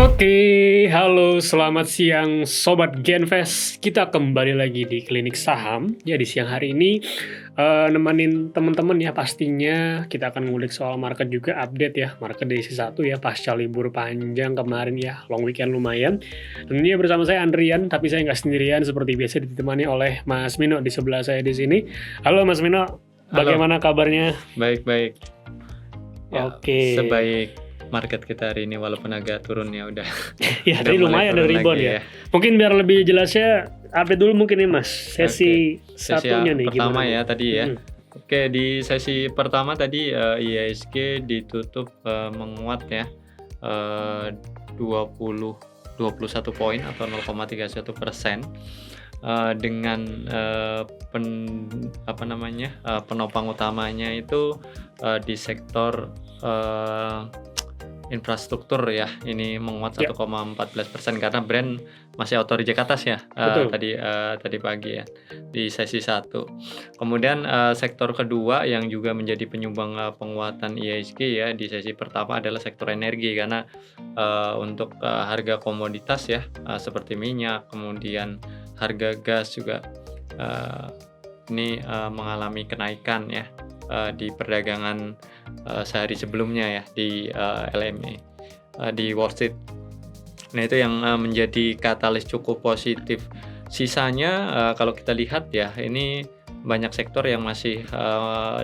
Oke, halo selamat siang Sobat Genvest. Kita kembali lagi di Klinik Saham. Ya di siang hari ini nemenin teman-teman ya pastinya kita akan ngulik soal market juga update ya. Market di sesi 1 ya pasca libur panjang kemarin ya, long weekend lumayan. Tentunya bersama saya Andrian, tapi saya nggak sendirian seperti biasa ditemani oleh Mas Mino di sebelah saya di sini. Halo Mas Mino, bagaimana kabarnya? Baik-baik. Ya, Oke. sebaik market kita hari ini walaupun agak turun ya udah. Ya, Udah tadi mulai lumayan dari turun rebound lagi ya. Mungkin biar lebih jelasnya update dulu mungkin nih Mas. Sesi Sesi satunya nih pertama gimana? ya tadi ya. Oke, di sesi pertama tadi IHSG ditutup menguat ya. 21 poin atau 0,31%. Dengan penopang utamanya itu di sektor infrastruktur ya, ini menguat 1,14% karena Brent masih auto reject atas ya tadi pagi ya di sesi 1. Kemudian sektor kedua yang juga menjadi penyumbang penguatan IHSG ya di sesi pertama adalah sektor energi karena untuk harga komoditas ya seperti minyak, kemudian harga gas juga ini mengalami kenaikan ya di perdagangan sehari sebelumnya ya di LME di Wall Street. Nah itu yang menjadi katalis cukup positif. Sisanya kalau kita lihat ya ini banyak sektor yang masih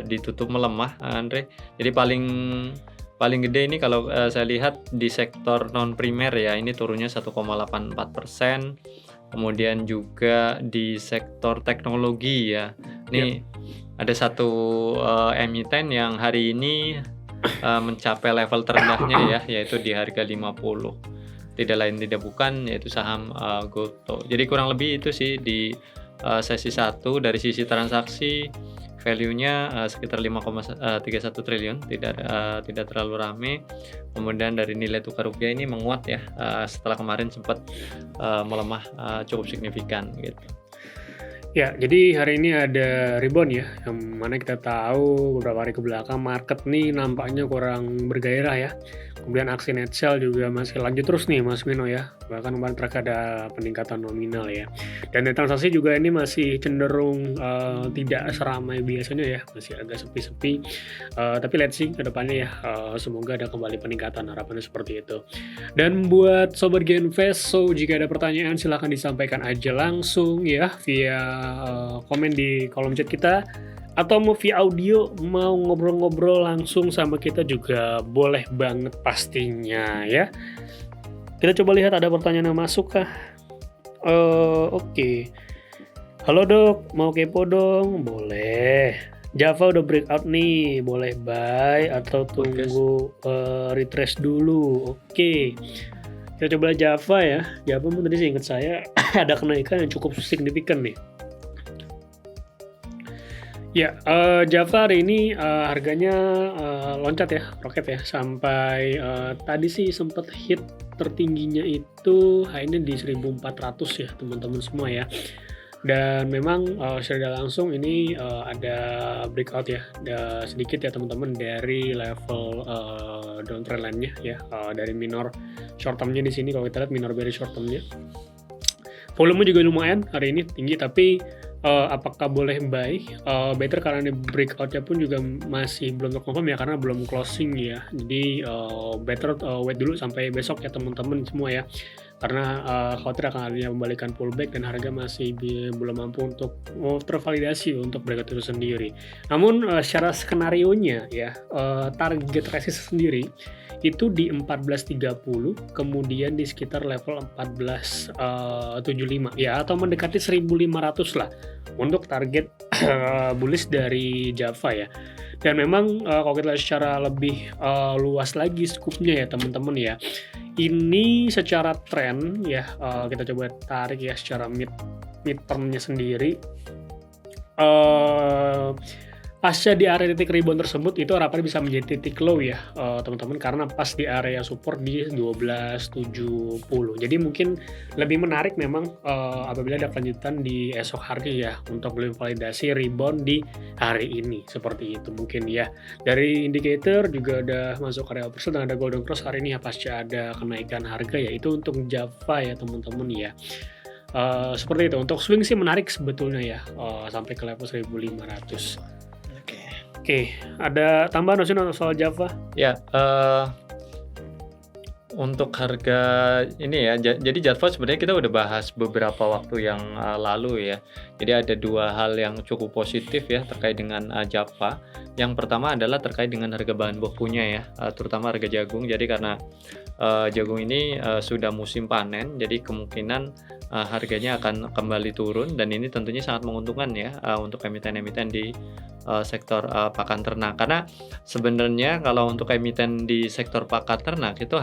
ditutup melemah, Andre. Jadi paling gede ini kalau saya lihat di sektor non primer ya ini turunnya 1,84%. Kemudian juga di sektor teknologi ya. Ini ada satu emiten yang hari ini mencapai level terendahnya ya, yaitu di harga 50. Tidak lain tidak bukan yaitu saham Goto. Jadi kurang lebih itu sih di sesi 1 dari sisi transaksi value-nya sekitar 5,31 triliun, tidak terlalu rame. Kemudian dari nilai tukar rupiah ini menguat ya setelah kemarin sempat melemah cukup signifikan gitu. Ya, jadi hari ini ada rebound ya, yang mana kita tahu beberapa hari kebelakang market nih nampaknya kurang bergairah ya. Kemudian aksi net sell juga masih lanjut terus nih Mas Mino ya, bahkan kemarin terakhir ada peningkatan nominal ya. Dan transaksi juga ini masih cenderung tidak seramai biasanya ya, masih agak sepi-sepi. Tapi let's see ke depannya ya, semoga ada kembali peningkatan, harapannya seperti itu. Dan buat Sobat Genvest, so jika ada pertanyaan silahkan disampaikan aja langsung ya via komen di kolom chat kita, atau mau via audio mau ngobrol-ngobrol langsung sama kita juga boleh banget pastinya ya. Kita coba lihat ada pertanyaan yang masuk kah? Oke. Halo dok, mau kepo dong? Boleh. Java udah breakout nih, boleh buy atau tunggu retrace dulu? Oke. Kita coba Java ya. Java tadi seingat saya ada kenaikan yang cukup signifikan nih. Ya, Java hari ini harganya loncat ya, roket ya, sampai tadi sih sempat hit tertingginya itu ini di 1400 ya teman-teman semua ya. Dan memang secara langsung ini ada breakout ya, ada sedikit ya teman-teman dari level downtrend line-nya ya, dari minor short term-nya di sini kalau kita lihat minor bearish short term-nya. Volume juga lumayan hari ini tinggi, tapi apakah boleh buy? Better karena breakout-nya pun juga masih belum terkonfirm ya karena belum closing ya. Jadi better wait dulu sampai besok ya teman-teman semua ya. Karena khawatir akan adanya pembalikan pullback dan harga masih belum mampu untuk tervalidasi untuk breakout itu sendiri. Namun secara skenario-nya ya, target resistance sendiri itu di 1430, kemudian di sekitar level 1475 ya, atau mendekati 1500 lah untuk target bullish dari Java ya. Dan memang kalau kita lihat secara lebih luas lagi skupnya ya teman-teman ya, ini secara tren ya, kita coba tarik ya secara mid termnya sendiri. pasca di area titik rebound tersebut itu harapannya bisa menjadi titik low ya, teman-teman, karena pas di area support di 12.70. Jadi mungkin lebih menarik memang, apabila ada kelanjutan di esok hari ya, untuk lebih validasi rebound di hari ini, seperti itu mungkin ya. Dari indikator juga udah masuk area oversold dan ada golden cross hari ini ya, pasca ada kenaikan harga ya, itu untuk Java ya teman-teman ya. Seperti itu, untuk swing sih menarik sebetulnya ya, sampai ke level 1.500. Oke, ada tambahan soal Java? Ya, untuk harga ini ya, jadi Java sebenarnya kita udah bahas beberapa waktu yang lalu ya. Jadi ada dua hal yang cukup positif ya terkait dengan Java. Yang pertama adalah terkait dengan harga bahan bakunya ya, terutama harga jagung. Jadi karena jagung ini sudah musim panen, jadi kemungkinan harganya akan kembali turun, dan ini tentunya sangat menguntungkan ya untuk emiten-emiten di sektor pakan ternak. Karena sebenarnya kalau untuk emiten di sektor pakan ternak itu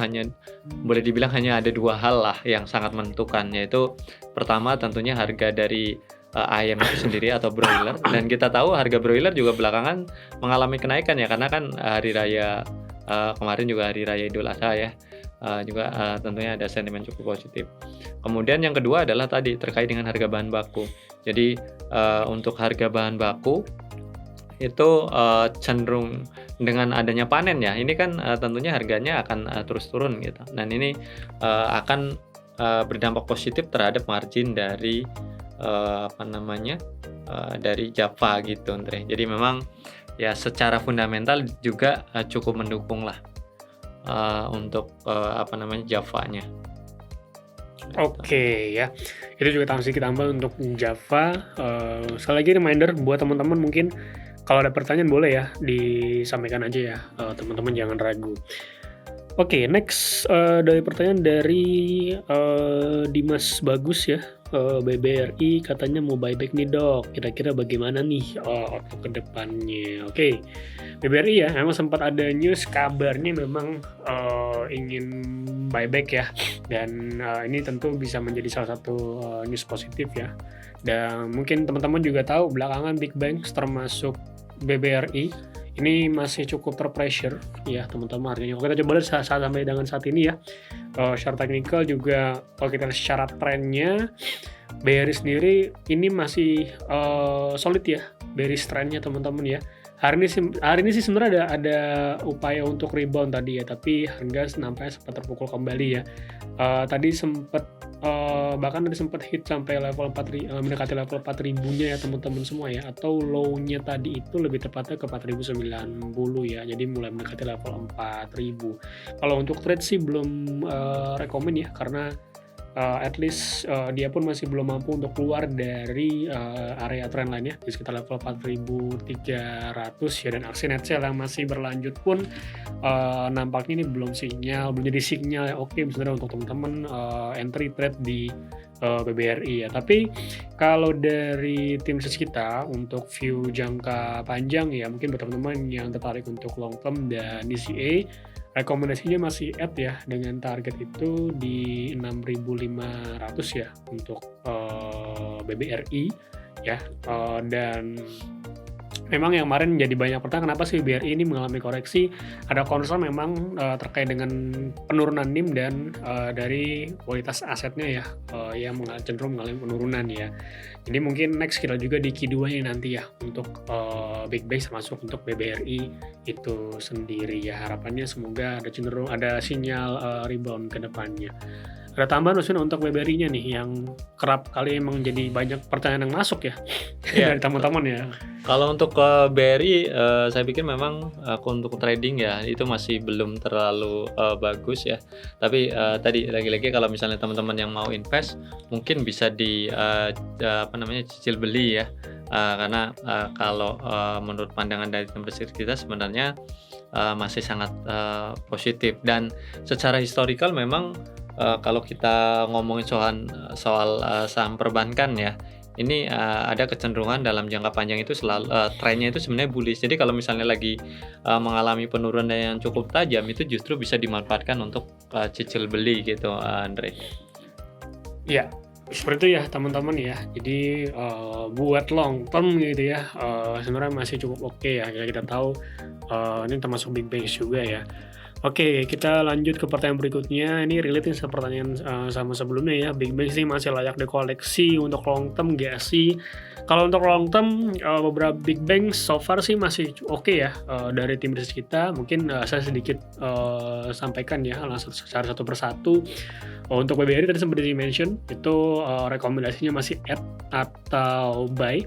boleh dibilang hanya ada dua hal lah yang sangat menentukan, yaitu pertama tentunya harga dari ayam itu sendiri atau broiler, dan kita tahu harga broiler juga belakangan mengalami kenaikan ya, karena kan hari raya kemarin juga hari raya Idul Adha ya, juga tentunya ada sentimen cukup positif. Kemudian yang kedua adalah tadi terkait dengan harga bahan baku. Jadi untuk harga bahan baku itu cenderung dengan adanya panen ya, ini kan tentunya harganya akan terus turun gitu. Dan ini akan berdampak positif terhadap margin dari dari Java gitu, Andre. Jadi memang ya secara fundamental juga cukup mendukung lah untuk Java-nya. Oke ya, itu juga sedikit tambah untuk Java. Sekali lagi reminder buat teman-teman, mungkin kalau ada pertanyaan boleh ya disampaikan aja ya, teman-teman jangan ragu. Oke, next dari pertanyaan dari Dimas Bagus ya, BBRI katanya mau buyback nih dok, kira-kira bagaimana nih untuk kedepannya? Oke, BBRI ya, memang sempat ada news kabarnya memang ingin buyback ya, dan ini tentu bisa menjadi salah satu news positif ya. Dan mungkin teman-teman juga tahu belakangan big banks termasuk BBRI ini masih cukup terpressure ya teman-teman harganya. Kalau kita coba lihat sampai dengan saat ini ya, secara teknikal juga kalau kita lihat secara trennya, BRI sendiri ini masih solid ya, bearish trendnya teman-teman ya. Hari ini sih sebenarnya ada upaya untuk rebound tadi ya, tapi harga nampaknya sempat terpukul kembali ya. Tadi bahkan sempat hit sampai level 4 mendekati level 4.000-nya ya teman-teman semua ya, atau low-nya tadi itu lebih tepatnya ke 4.090 ya. Jadi mulai mendekati level 4.000. Kalau untuk trade sih belum rekomen ya, karena at least dia pun masih belum mampu untuk keluar dari area trendline ya di sekitar level 4.300 ya, dan aksi net sale yang masih berlanjut pun nampaknya ini belum jadi sinyal yang oke sebenarnya untuk teman-teman entry trade di BBRI ya. Tapi kalau dari tim research kita untuk view jangka panjang ya, mungkin buat teman-teman yang tertarik untuk long term dan DCA, rekomendasinya masih add ya dengan target itu di 6.500 ya untuk BBRI ya. Dan memang yang kemarin jadi banyak pertanyaan, kenapa sih BRI ini mengalami koreksi? Ada concern memang terkait dengan penurunan NIM dan dari kualitas asetnya ya, yang cenderung mengalami penurunan ya. Jadi mungkin next kita juga di Q2 nanti ya untuk big base termasuk untuk BBRI itu sendiri ya. Harapannya semoga ada sinyal rebound ke depannya. Ada tambahan maksudnya untuk BBRI-nya nih yang kerap kali emang jadi banyak pertanyaan yang masuk ya dari teman-teman ya. Kalau untuk BRI saya pikir memang untuk trading ya itu masih belum terlalu bagus ya. Tapi tadi lagi-lagi kalau misalnya teman-teman yang mau invest mungkin bisa cicil beli ya. Karena kalau menurut pandangan dari tim research kita sebenarnya masih sangat positif, dan secara historical memang kalau kita ngomongin soal saham perbankan ya, ini ada kecenderungan dalam jangka panjang itu selalu trennya itu sebenarnya bullish. Jadi kalau misalnya lagi mengalami penurunan yang cukup tajam, itu justru bisa dimanfaatkan untuk cicil beli gitu, Andre. Iya, Seperti itu ya teman-teman ya. Jadi buat long term gitu ya, sebenarnya masih cukup oke ya. Ya kita tahu ini termasuk big banks juga ya. Oke, kita lanjut ke pertanyaan berikutnya. Ini relate nih sama pertanyaan sama sebelumnya ya. Big banks sih masih layak dikoleksi untuk long term nggak sih? Kalau untuk long term, beberapa big banks so far sih masih oke ya. Dari tim riset kita, mungkin saya sedikit sampaikan ya langsung secara satu persatu. Untuk BBRI tadi sempat di-mention, itu rekomendasinya masih add atau buy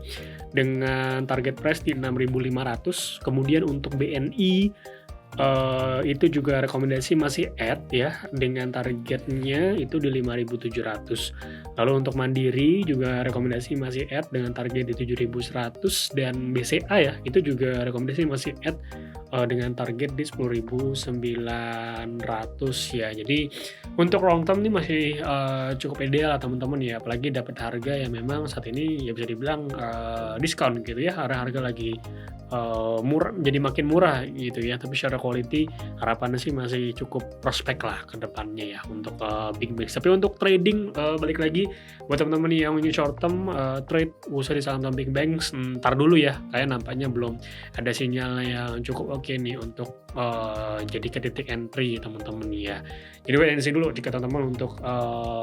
dengan target price di 6.500. Kemudian untuk BNI itu juga rekomendasi masih add ya dengan targetnya itu di 5.700. Lalu untuk Mandiri juga rekomendasi masih add dengan target di 7.100, dan BCA ya itu juga rekomendasi masih add dengan target di 10.900 ya. Jadi untuk long term ini masih cukup ideal lah teman-teman ya, apalagi dapat harga yang memang saat ini ya bisa dibilang diskon gitu ya, harga lagi murah, jadi makin murah gitu ya. Tapi secara quality harapannya sih masih cukup prospek lah ke depannya ya untuk big banks. Tapi untuk trading balik lagi buat teman-teman yang ingin short term trade usah di saham big banks, ntar dulu ya, kayak nampaknya belum ada sinyal yang cukup oke nih untuk jadi ke titik entry teman-teman ya. Jadi wait and see dulu jika teman-teman untuk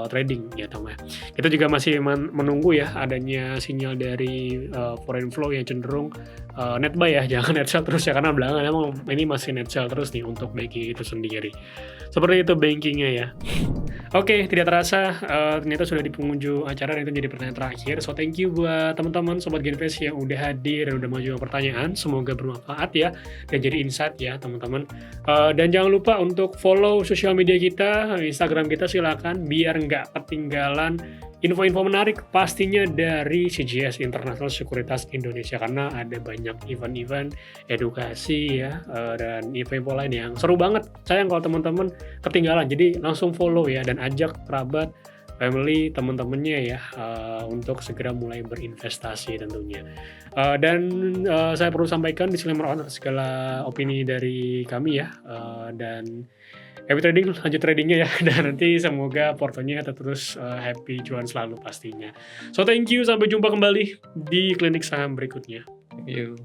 trading ya teman. Kita juga masih menunggu ya adanya sinyal dari foreign flow yang cenderung net buy ya, jangan net sell terus ya, karena belakangan emang ini masih net sell terus nih untuk banking itu sendiri. Seperti itu bankingnya ya. Oke, tidak terasa ternyata sudah di penghujung acara dan itu jadi pertanyaan terakhir. So thank you buat teman-teman Sobat Genvest yang udah hadir dan udah mau jawab pertanyaan. Semoga bermanfaat ya dan jadi insight ya teman-teman. Dan jangan lupa untuk follow sosial media kita, Instagram kita silakan biar nggak ketinggalan info-info menarik pastinya dari CGS International Sekuritas Indonesia, karena ada banyak event-event edukasi ya dan info-info lain yang seru banget. Sayang kalau teman-teman ketinggalan, jadi langsung follow ya dan ajak kerabat, family, teman-temannya ya untuk segera mulai berinvestasi tentunya. Dan saya perlu sampaikan disclaimer on segala opini dari kami ya, dan happy trading, lanjut tradingnya ya, dan nanti semoga portonya terus happy, cuan selalu pastinya. So thank you, sampai jumpa kembali di klinik saham berikutnya. Thank you.